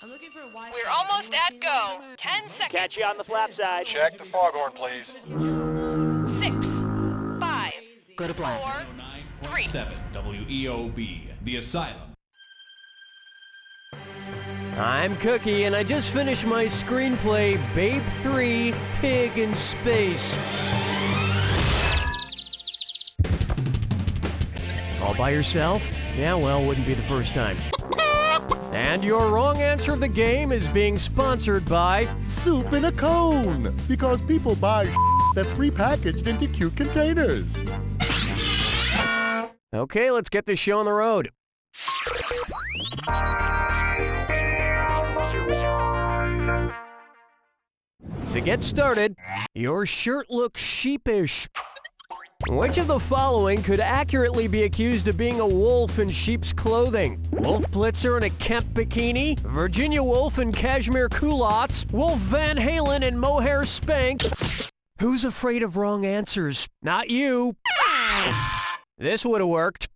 We're almost at go. 10 seconds. Catch you on the flap side. Check the foghorn, please. 6, 5, Go to black. 4, 3. 7 WEOB, The Asylum. I'm Cookie, and I just finished my screenplay, Babe 3, Pig in Space. All by yourself? Yeah, well, wouldn't be the first time. And your wrong answer of the game is being sponsored by Soup in a cone, because people buy that's repackaged into cute containers. Okay, let's get this show on the road. To get started, your shirt looks sheepish. Which of the following could accurately be accused of being a wolf in sheep's clothing? Wolf Blitzer in a Kemp bikini? Virginia Woolf in cashmere culottes? Wolf Van Halen in mohair spank? Who's afraid of wrong answers? Not you. This would have worked.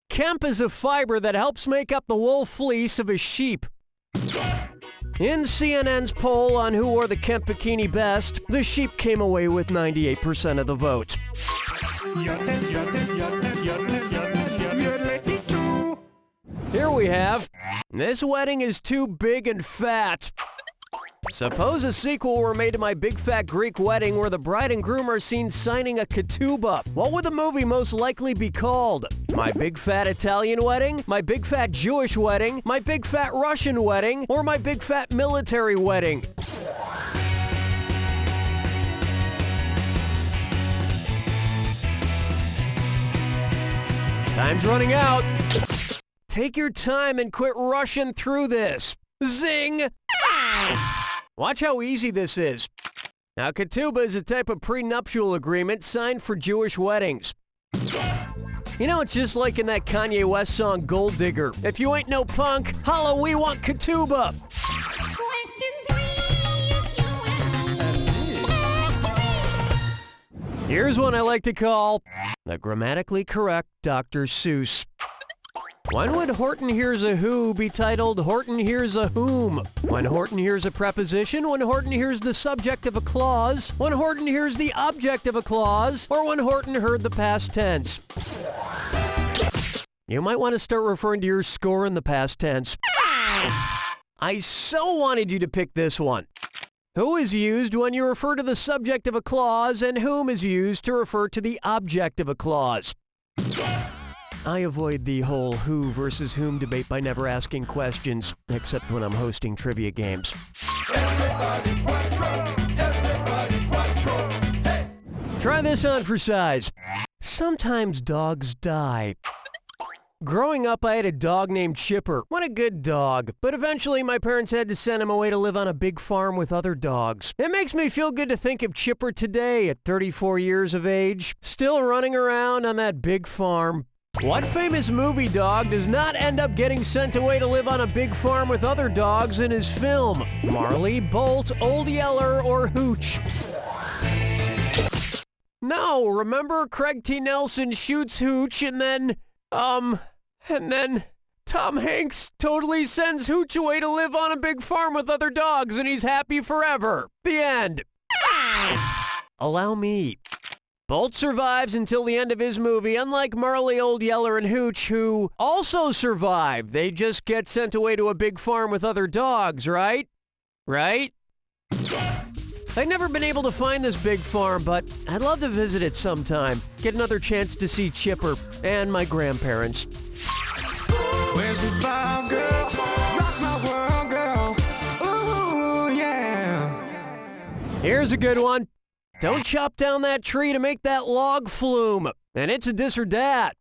Kemp is a fiber that helps make up the wool fleece of a sheep. In CNN's poll on who wore the Kemp bikini best, the sheep came away with 98% of the vote. Here we have, this wedding is too big and fat. Suppose a sequel were made to My Big Fat Greek Wedding where the bride and groom are seen signing a ketubah. What would the movie most likely be called? My Big Fat Italian Wedding? My Big Fat Jewish Wedding? My Big Fat Russian Wedding? Or My Big Fat Military Wedding? Time's running out. Take your time and quit rushing through this. Zing! Watch how easy this is. Now, ketubah is a type of prenuptial agreement signed for Jewish weddings. You know, it's just like in that Kanye West song, Gold Digger. If you ain't no punk, holla, we want ketubah. Here's one I like to call the grammatically correct Dr. Seuss. When would Horton Hears a Who be titled Horton Hears a Whom? When Horton hears a preposition, when Horton hears the subject of a clause, when Horton hears the object of a clause, or when Horton heard the past tense. You might want to start referring to your score in the past tense. I so wanted you to pick this one. Who is used when you refer to the subject of a clause, and whom is used to refer to the object of a clause? I avoid the whole who versus whom debate by never asking questions, except when I'm hosting trivia games. Everybody quattro, hey! Try this on for size. Sometimes dogs die. Growing up, I had a dog named Chipper. What a good dog. But eventually, my parents had to send him away to live on a big farm with other dogs. It makes me feel good to think of Chipper today at 34 years of age, still running around on that big farm. What famous movie dog does not end up getting sent away to live on a big farm with other dogs in his film? Marley, Bolt, Old Yeller, or Hooch? No, remember Craig T. Nelson shoots Hooch and then Tom Hanks totally sends Hooch away to live on a big farm with other dogs and he's happy forever. The end. Allow me. Bolt survives until the end of his movie, unlike Marley, Old Yeller, and Hooch, who also survive. They just get sent away to a big farm with other dogs, right? Right? I've never been able to find this big farm, but I'd love to visit it sometime. Get another chance to see Chipper and my grandparents. Where's the vibe, girl? Rock my world, girl. Ooh, yeah. Here's a good one. Don't chop down that tree to make that log flume. And it's a this or dat.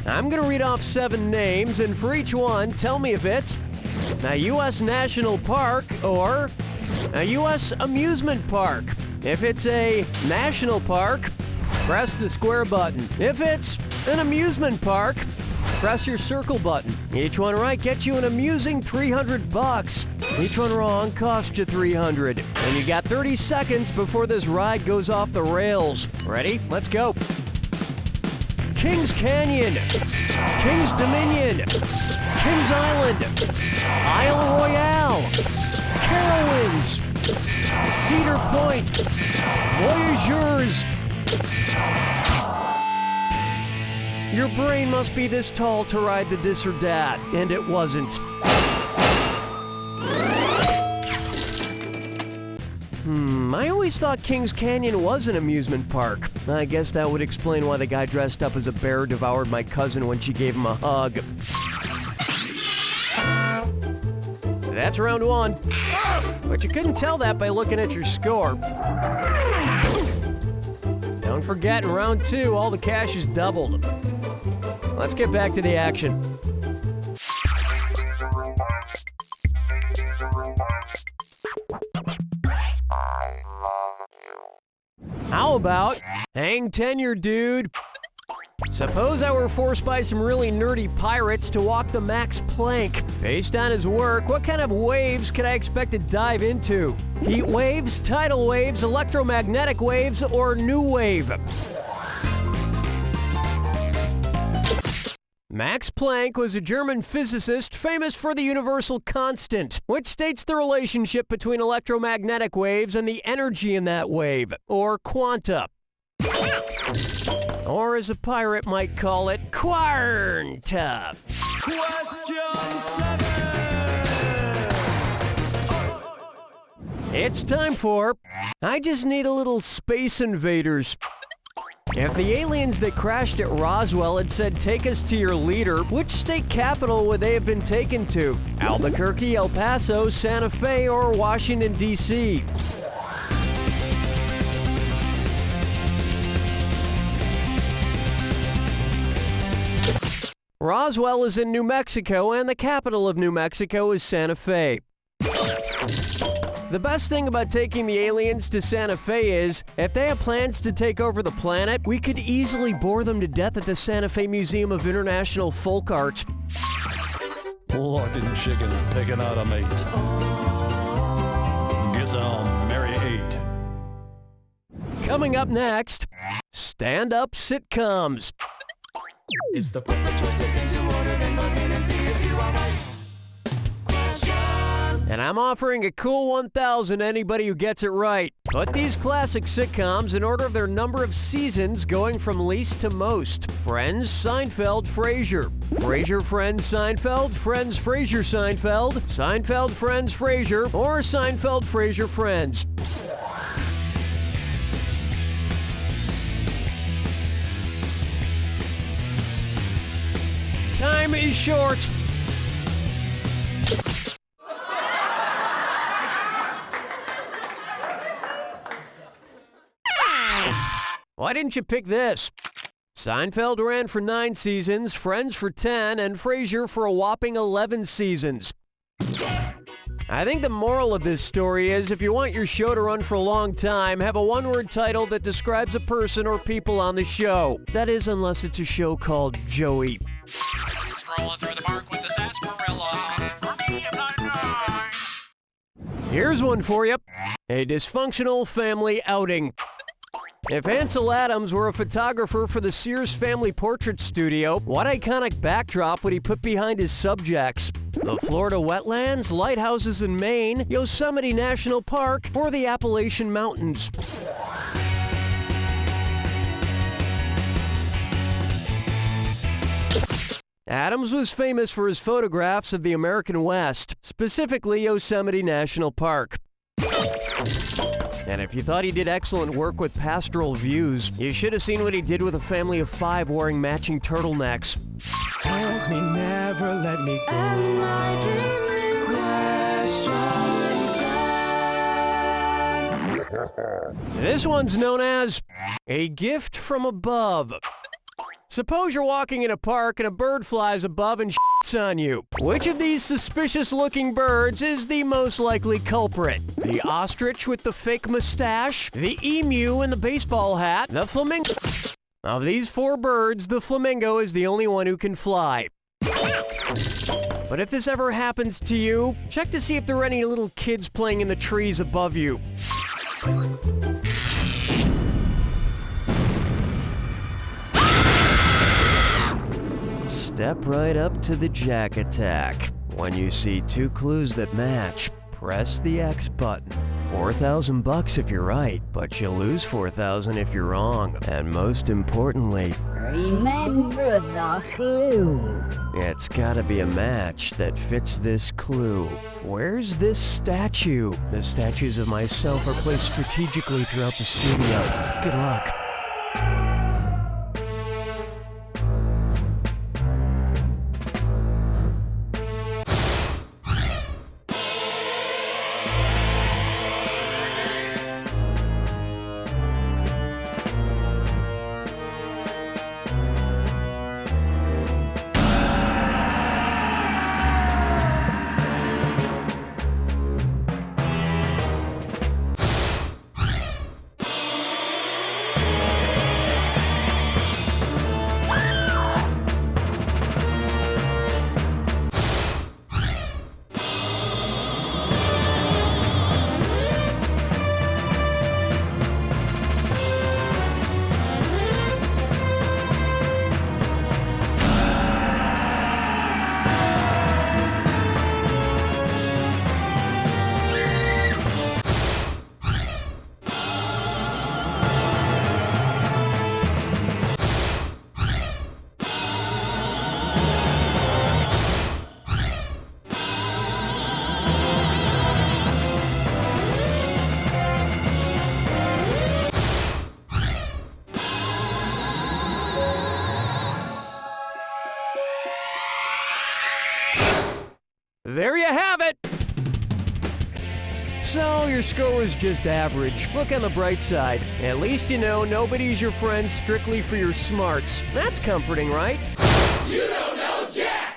I'm going to read off 7 names, and for each one, tell me if it's a U.S. national park or a U.S. amusement park. If it's a national park, press the square button. If it's an amusement park, press your circle button. Each one right gets you an amusing $300. Each one wrong costs you $300. And you got 30 seconds before this ride goes off the rails. Ready? Let's go. Kings Canyon, Kings Dominion, Kings Island, Isle Royale, Carowinds, Cedar Point, Voyageurs. Your brain must be this tall to ride the dis or dat, and it wasn't. I always thought Kings Canyon was an amusement park. I guess that would explain why the guy dressed up as a bear devoured my cousin when she gave him a hug. That's round one. But you couldn't tell that by looking at your score. Don't forget, in round two, all the cash is doubled. Let's get back to the action. How about hang tenure, dude? Suppose I were forced by some really nerdy pirates to walk the Max Planck. Based on his work, what kind of waves could I expect to dive into? Heat waves, tidal waves, electromagnetic waves, or new wave? Max Planck was a German physicist famous for the universal constant, which states the relationship between electromagnetic waves and the energy in that wave, or quanta. Or as a pirate might call it, Quaranta. It's time for I Just Need a Little Space Invaders. If the aliens that crashed at Roswell had said, "Take us to your leader," which state capital would they have been taken to? Albuquerque, El Paso, Santa Fe, or Washington, D.C.? Roswell is in New Mexico, and the capital of New Mexico is Santa Fe. The best thing about taking the aliens to Santa Fe is, if they have plans to take over the planet, we could easily bore them to death at the Santa Fe Museum of International Folk Art. Looking chickens picking out a mate. Guess I'll marry 8. Coming up next, stand-up sitcoms. It's the put the choices into order, then buzz in and see if you are right. And I'm offering a cool 1,000 to anybody who gets it right. Put these classic sitcoms in order of their number of seasons going from least to most. Friends, Seinfeld, Frasier. Frasier, Friends, Seinfeld, Friends, Frasier, Seinfeld, Seinfeld, Friends, Frasier, or Seinfeld, Frasier, Friends. Time is short. Why didn't you pick this? Seinfeld ran for 9 seasons, Friends for 10, and Frasier for a whopping 11 seasons. I think the moral of this story is, if you want your show to run for a long time, have a one-word title that describes a person or people on the show. That is, unless it's a show called Joey. Strolling through the park with the sarsaparilla. For me, Here's one for you. A dysfunctional family outing. If Ansel Adams were a photographer for the Sears Family Portrait Studio, what iconic backdrop would he put behind his subjects? The Florida wetlands, lighthouses in Maine, Yosemite National Park, or the Appalachian Mountains? Adams was famous for his photographs of the American West, specifically Yosemite National Park. And if you thought he did excellent work with pastoral views, you should have seen what he did with a family of 5 wearing matching turtlenecks. Hold me, never let me go. Am I dreaming? Question. This one's known as A Gift from Above. Suppose you're walking in a park and a bird flies above and shits on you. Which of these suspicious-looking birds is the most likely culprit? The ostrich with the fake mustache? The emu in the baseball hat? The flamingo? Of these 4 birds, the flamingo is the only one who can fly. But if this ever happens to you, check to see if there are any little kids playing in the trees above you. Step right up to the Jack Attack. When you see two clues that match, press the X button. $4,000 if you're right, but you lose $4,000 if you're wrong. And most importantly, remember the clue. It's gotta be a match that fits this clue. Where's this statue? The statues of myself are placed strategically throughout the studio. Good luck. There you have it! So, your score was just average. Look on the bright side. At least you know nobody's your friend strictly for your smarts. That's comforting, right? You don't know Jack!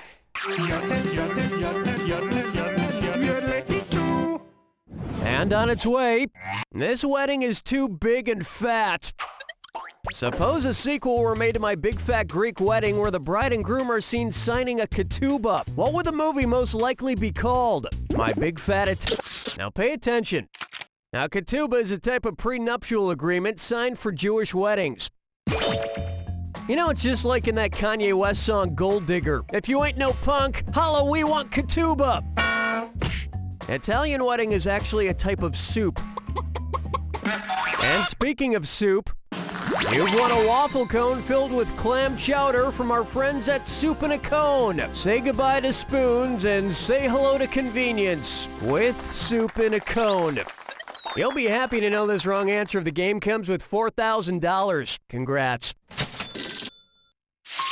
And on its way, this wedding is too big and fat. Suppose a sequel were made to my big fat Greek wedding where the bride and groom are seen signing a ketubah. What would the movie most likely be called? My Big Fat Now pay attention. Now ketubah is a type of prenuptial agreement signed for Jewish weddings. You know, it's just like in that Kanye West song Gold Digger. If you ain't no punk, holla we want ketubah. Italian wedding is actually a type of soup. And speaking of soup, you've won a waffle cone filled with clam chowder from our friends at Soup in a Cone. Say goodbye to spoons and say hello to convenience with Soup in a Cone. You'll be happy to know this wrong answer of the game comes with $4,000. Congrats.